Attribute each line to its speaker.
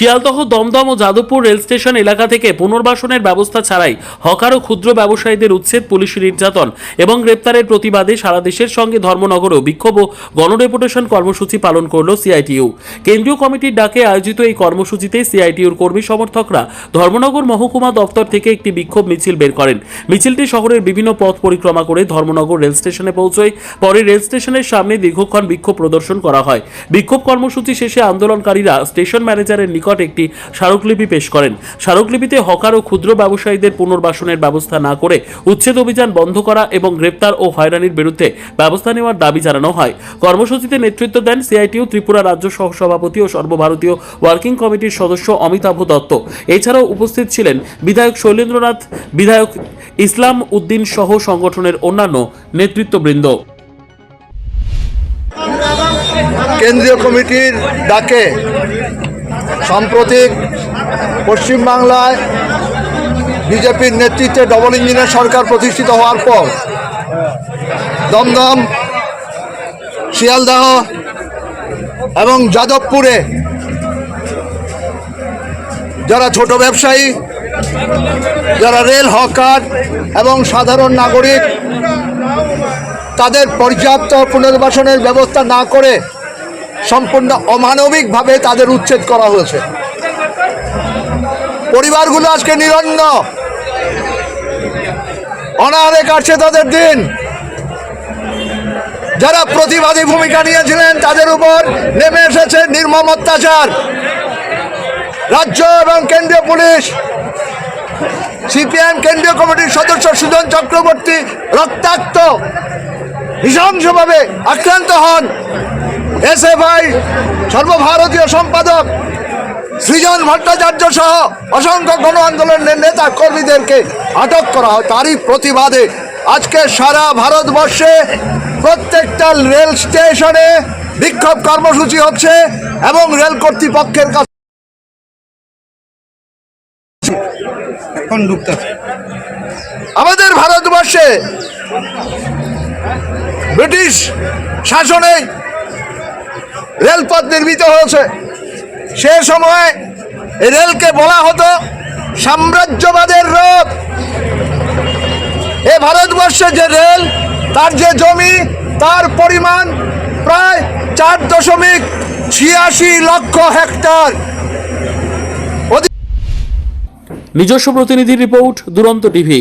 Speaker 1: শিয়ালদহ, দমদম ও Jadavpur rail station এলাকা থেকে পুনর্বাসনের ব্যবস্থা ছাড়াই হকার ও ক্ষুদ্র ব্যবসায়ীদের উচ্ছেদ, পুলিশি নির্যাতন এবং গ্রেপ্তারের প্রতিবাদে সারা দেশের সঙ্গে ধর্মনগরেও বিক্ষোভ ও গণডেপুটেশন কর্মসূচি পালন করল সিআইটিইউ। কেন্দ্রীয় কমিটির ডাকে আয়োজিত এই কর্মসূচিতে সিআইটিইউর কর্মী সমর্থকরা ধর্মনগর মহকুমা দপ্তর থেকে একটি বিক্ষোভ মিছিল বের করেন। মিছিলটি শহরের বিভিন্ন পথ পরিক্রমা করে ধর্মনগর রেল স্টেশনে পৌঁছয়। পরে রেল স্টেশনের সামনে দীর্ঘক্ষণ বিক্ষোভ প্রদর্শন করা হয়। বিক্ষোভ কর্মসূচি শেষে আন্দোলনকারীরা স্টেশন ম্যানেজারের নিকট একটি স্মারকলিপি পেশ করেন। স্মারকলিপিতে হকার ও ক্ষুদ্র ব্যবসায়ীদের পুনর্বাসনের ব্যবস্থা না করে উচ্ছেদ অভিযান বন্ধ করা এবং গ্রেপ্তার ও হয়রানির বিরুদ্ধে ব্যবস্থা নেওয়ার দাবি জানানো হয়। কর্মসূচিতে নেতৃত্ব দেন সিআইটিইউ ত্রিপুরা রাজ্য সহসভাপতি ও সর্বভারতীয় ওয়ার্কিং কমিটির সদস্য অমিতাভ দত্ত। এছাড়াও উপস্থিত ছিলেন বিধায়ক শৈলেন্দ্রনাথ, বিধায়ক ইসলাম উদ্দিন সহ সংগঠনের অন্যান্য নেতৃত্ববৃন্দ।
Speaker 2: কেন্দ্রীয় কমিটির ডাকে সাম্প্রতিক পশ্চিমবাংলায় বিজেপির নেতৃত্বে ডবল ইঞ্জিনের সরকার প্রতিষ্ঠিত হওয়ার পর দমদম, শিয়ালদহ এবং যাদবপুরে যারা ছোট ব্যবসায়ী, যারা রেল হকার এবং সাধারণ নাগরিক, তাদের পর্যাপ্ত পুনর্বাসনের ব্যবস্থা না করে সম্পূর্ণ অমানবিকভাবে তাদের উচ্ছেদ করা হয়েছে। পরিবারগুলো আজকে নিরন্ন, অনাহারে কাটছে তাদের দিন। যারা প্রতিবাদী ভূমিকা নিয়েছিলেন তাদের উপর নেমে এসেছে নির্মম অত্যাচার। রাজ্য এবং কেন্দ্রীয় পুলিশ, সিপিএম কেন্দ্রীয় কমিটির সদস্য সুজন চক্রবর্তী রক্তাক্ত নৃশংসভাবে আক্রান্ত হন। এসএফআই সর্বভারতীয় সম্পাদক সৃজন ভট্টাচার্য সহ অসংখ্য গণ আন্দোলনের নেতা কর্মীদেরকে আটক করা হয়। তারই প্রতিবাদে আজকে সারা ভারতবর্ষে প্রত্যেকটা রেল স্টেশনে বিক্ষোভ কর্মসূচি হচ্ছে এবং রেল কর্তৃপক্ষের কাছে এখন ঢুকতেছে। আমাদের ভারতবর্ষে ব্রিটিশ শাসনে রেলপথ নির্মিত হয়েছে। সে সময় রেলকে বলা হতো সাম্রাজ্যবাদের রথ। এ ভারতবর্ষে যে রেল, তার যে জমি, তার পরিমাণ প্রায় 4.86 লক্ষ হেক্টর।
Speaker 1: নিজস্ব প্রতিনিধি রিপোর্ট, দুরন্ত টিভি।